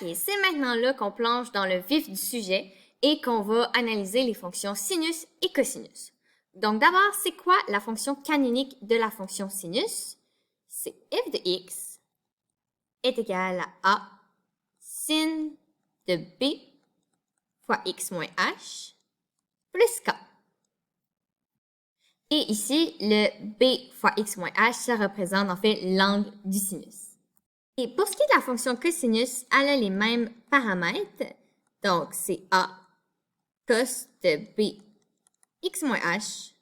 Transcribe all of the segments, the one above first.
OK, c'est maintenant là qu'on plonge dans le vif du sujet et qu'on va analyser les fonctions sinus et cosinus. Donc d'abord, c'est quoi la fonction canonique de la fonction sinus? C'est f de x est égal à a sin de b fois x moins h plus k. Et ici, le b fois x moins h, ça représente en fait l'angle du sinus. Et pour ce qui est de la fonction cosinus, elle a les mêmes paramètres. Donc, c'est a cos de b x moins h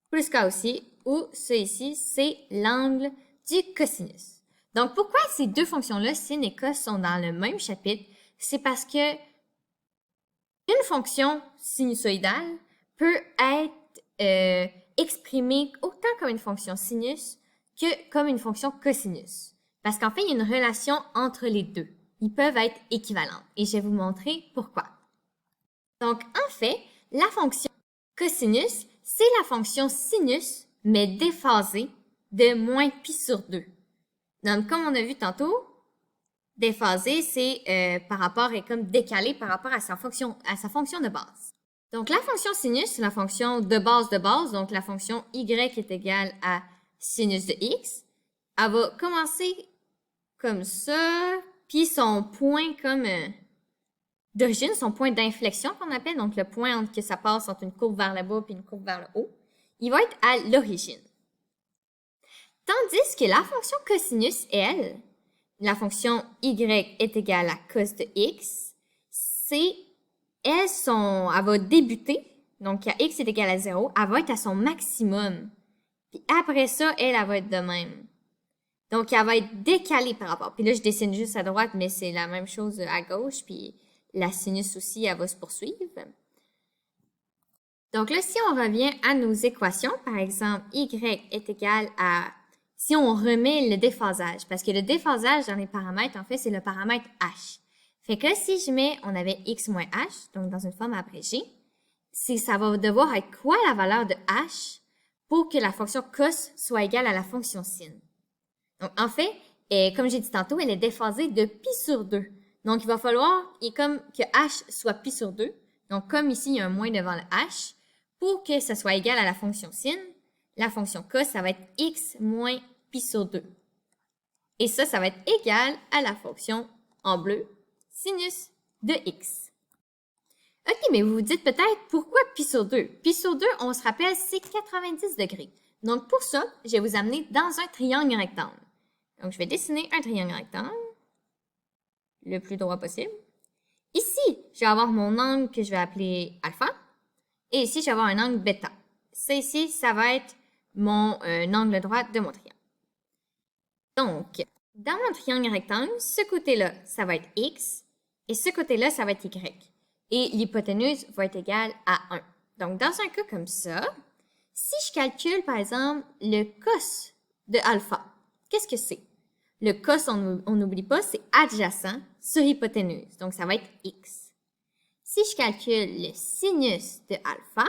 plus k aussi, ou ça ici, c'est l'angle du cosinus. Donc, pourquoi ces deux fonctions-là, sin et cos, sont dans le même chapitre? C'est parce que une fonction sinusoïdale peut être exprimée autant comme une fonction sinus que comme une fonction cosinus. Parce qu'en fait, il y a une relation entre les deux. Ils peuvent être équivalents. Et je vais vous montrer pourquoi. Donc, en fait, la fonction cosinus, c'est la fonction sinus, mais déphasée de moins pi sur 2. Donc, comme on a vu tantôt, déphasé, c'est par rapport et comme décalé par rapport à sa fonction de base. Donc, la fonction sinus, c'est la fonction de base, donc la fonction y est égale à sinus de x. Elle va commencer comme ça, puis son point comme d'origine, son point d'inflexion qu'on appelle, donc le point que ça passe entre une courbe vers le bas puis une courbe vers le haut, il va être à l'origine. Tandis que la fonction cosinus, elle, la fonction y est égale à cos de x, elle va débuter, donc à x est égal à 0, elle va être à son maximum. Puis après ça, elle va être de même. Donc, elle va être décalée par rapport. Puis là, je dessine juste à droite, mais c'est la même chose à gauche. Puis la sinus aussi, elle va se poursuivre. Donc là, si on revient à nos équations, par exemple, y est égal à... Si on remet le déphasage, parce que le déphasage dans les paramètres, en fait, c'est le paramètre h. Fait que là, si je mets, on avait x moins h, donc dans une forme abrégée, ça va devoir être quoi la valeur de h pour que la fonction cos soit égale à la fonction sin? Donc, en fait, comme j'ai dit tantôt, elle est déphasée de pi sur 2. Donc, il va falloir comme que h soit pi sur 2. Donc, comme ici, il y a un moins devant le h, pour que ça soit égal à la fonction sin, la fonction cos, ça va être x moins pi sur 2. Et ça va être égal à la fonction, en bleu, sinus de x. OK, mais vous vous dites peut-être, pourquoi pi sur 2? Pi sur 2, on se rappelle, c'est 90 degrés. Donc, pour ça, je vais vous amener dans un triangle rectangle. Donc, je vais dessiner un triangle rectangle, le plus droit possible. Ici, je vais avoir mon angle que je vais appeler alpha. Et ici, je vais avoir un angle bêta. Ça ici, ça va être mon angle droit de mon triangle. Donc, dans mon triangle rectangle, ce côté-là, ça va être x. Et ce côté-là, ça va être y. Et l'hypoténuse va être égale à 1. Donc, dans un cas comme ça, si je calcule, par exemple, le cos de alpha, qu'est-ce que c'est? Le cos, on n'oublie pas, c'est adjacent sur hypoténuse. Donc, ça va être x. Si je calcule le sinus de alpha,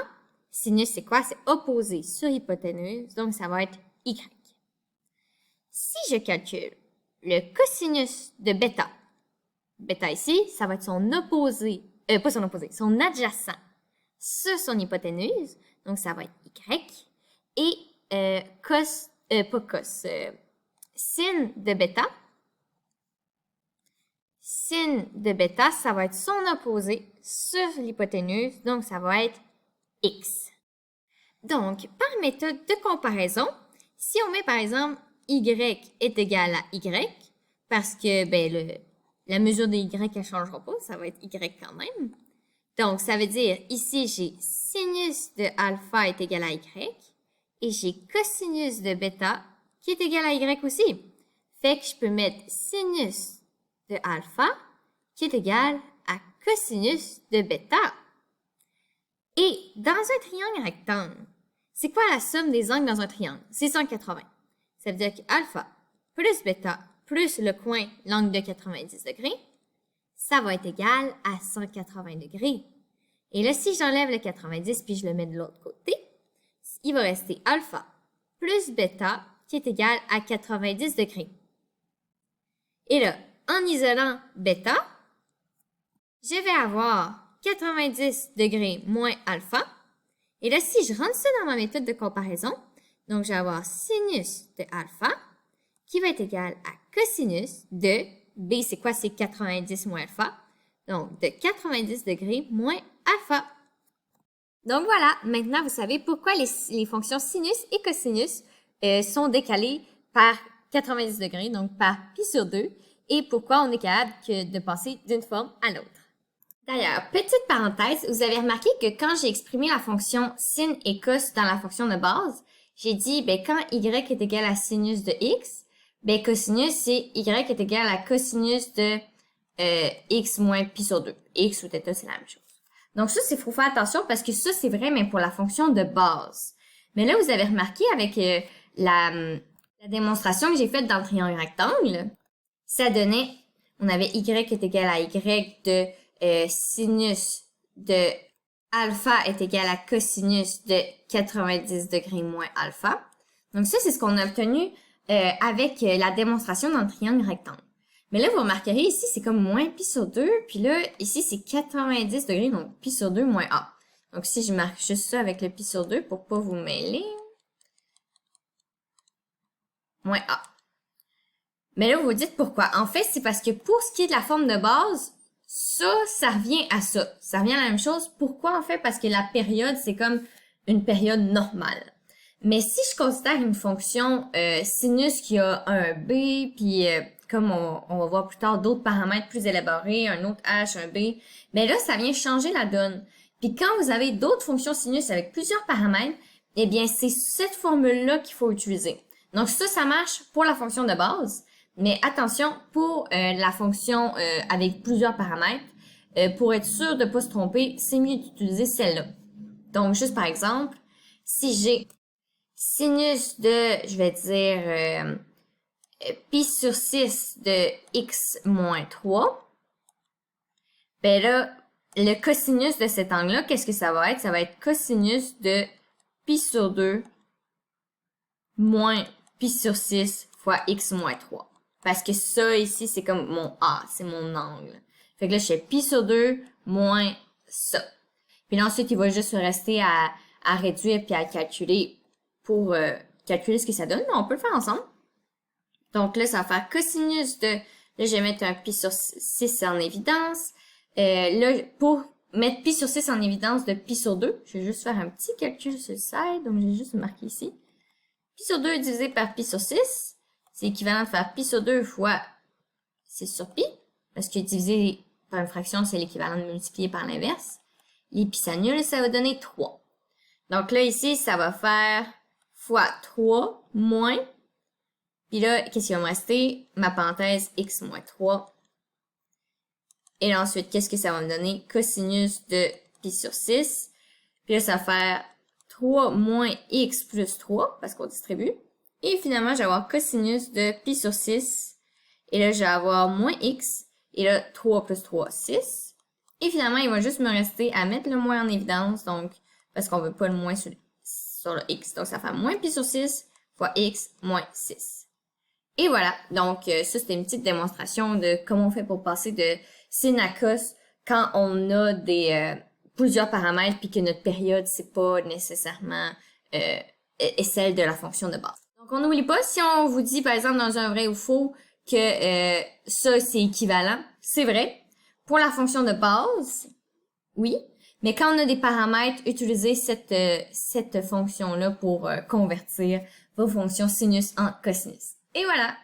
sinus, c'est quoi? C'est opposé sur hypoténuse. Donc, ça va être y. Si je calcule le cosinus de bêta, bêta ici, ça va être son opposé, pas son opposé, son adjacent sur son hypoténuse. Donc, ça va être y. Et sin de bêta. Sin de bêta, ça va être son opposé sur l'hypoténuse. Donc, ça va être x. Donc, par méthode de comparaison, si on met par exemple y est égal à y, parce que la mesure de y, elle ne changera pas, ça va être y quand même. Donc, ça veut dire, ici, j'ai sinus de alpha est égal à y, et j'ai cosinus de bêta qui est égal à y aussi. Fait que je peux mettre sinus de alpha qui est égal à cosinus de bêta. Et dans un triangle rectangle, c'est quoi la somme des angles dans un triangle? C'est 180. Ça veut dire que alpha plus bêta plus le coin, l'angle de 90 degrés, ça va être égal à 180 degrés. Et là, si j'enlève le 90 puis je le mets de l'autre côté, il va rester alpha plus bêta qui est égal à 90 degrés. Et là, en isolant bêta, je vais avoir 90 degrés moins alpha. Et là, si je rentre ça dans ma méthode de comparaison, donc je vais avoir sinus de alpha qui va être égal à cosinus de B, c'est quoi? C'est 90 moins alpha. Donc, de 90 degrés moins alpha. Donc voilà, maintenant vous savez pourquoi les fonctions sinus et cosinus sont décalées par 90 degrés, donc par pi sur 2, et pourquoi on est capable de passer d'une forme à l'autre. D'ailleurs, petite parenthèse, vous avez remarqué que quand j'ai exprimé la fonction sin et cos dans la fonction de base, j'ai dit, quand y est égal à sinus de x, cosinus, c'est y est égal à cosinus de x moins pi sur 2. X ou θ, c'est la même chose. Donc ça, il faut faire attention parce que ça, c'est vrai, mais pour la fonction de base. Mais là, vous avez remarqué avec la démonstration que j'ai faite dans le triangle rectangle, ça donnait, on avait y est égal à y de sinus de alpha est égal à cosinus de 90 degrés moins alpha. Donc ça, c'est ce qu'on a obtenu avec la démonstration dans le triangle rectangle. Mais là, vous remarquerez ici, c'est comme moins pi sur 2, puis là, ici, c'est 90 degrés, donc pi sur 2 moins a. Donc si je marque juste ça avec le pi sur 2 pour pas vous mêler, moins a. Mais là, vous vous dites pourquoi. En fait, c'est parce que pour ce qui est de la forme de base, ça revient à ça. Ça revient à la même chose. Pourquoi, en fait? Parce que la période, c'est comme une période normale. Mais si je considère une fonction sinus qui a un b, puis comme on va voir plus tard, d'autres paramètres plus élaborés, un autre h, un b, là, ça vient changer la donne. Puis quand vous avez d'autres fonctions sinus avec plusieurs paramètres, eh bien, c'est cette formule-là qu'il faut utiliser. Donc ça marche pour la fonction de base. Mais attention, pour la fonction avec plusieurs paramètres, pour être sûr de ne pas se tromper, c'est mieux d'utiliser celle-là. Donc, juste par exemple, si j'ai sinus de, je vais dire, pi sur 6 de x moins 3, là, le cosinus de cet angle-là, qu'est-ce que ça va être? Ça va être cosinus de pi sur 2 moins pi sur 6 fois x moins 3. Parce que ça, ici, c'est comme mon A, c'est mon angle. Fait que là, je fais pi sur 2 moins ça. Puis là, ensuite, il va juste rester à réduire puis à calculer pour calculer ce que ça donne. Mais on peut le faire ensemble. Donc là, ça va faire cosinus de... Là, je vais mettre un pi sur 6 en évidence. Là, pour mettre pi sur 6 en évidence de pi sur 2, je vais juste faire un petit calcul sur le side. Donc, je vais juste marquer ici. Pi sur 2 divisé par pi sur 6. C'est équivalent de faire pi sur 2 fois 6 sur pi, parce que diviser par une fraction, c'est l'équivalent de multiplier par l'inverse. Les pi s'annulent, ça va donner 3. Donc là, ici, ça va faire fois 3 moins, puis là, qu'est-ce qui va me rester? Ma parenthèse x moins 3. Et là, ensuite, qu'est-ce que ça va me donner? Cosinus de pi sur 6. Puis là, ça va faire 3 moins x plus 3, parce qu'on distribue. Et finalement, je vais avoir cosinus de pi sur 6. Et là, je vais avoir moins x. Et là, 3 plus 3, 6. Et finalement, il va juste me rester à mettre le moins en évidence. Donc, parce qu'on veut pas le moins sur le x. Donc, ça fait moins pi sur 6 fois x moins 6. Et voilà. Donc, ça, c'était une petite démonstration de comment on fait pour passer de sin à cos quand on a plusieurs paramètres puis que notre période, c'est pas nécessairement est celle de la fonction de base. Donc, on n'oublie pas, si on vous dit, par exemple, dans un vrai ou faux, que ça, c'est équivalent, c'est vrai. Pour la fonction de base, oui. Mais quand on a des paramètres, utilisez cette fonction-là pour convertir vos fonctions sinus en cosinus. Et voilà!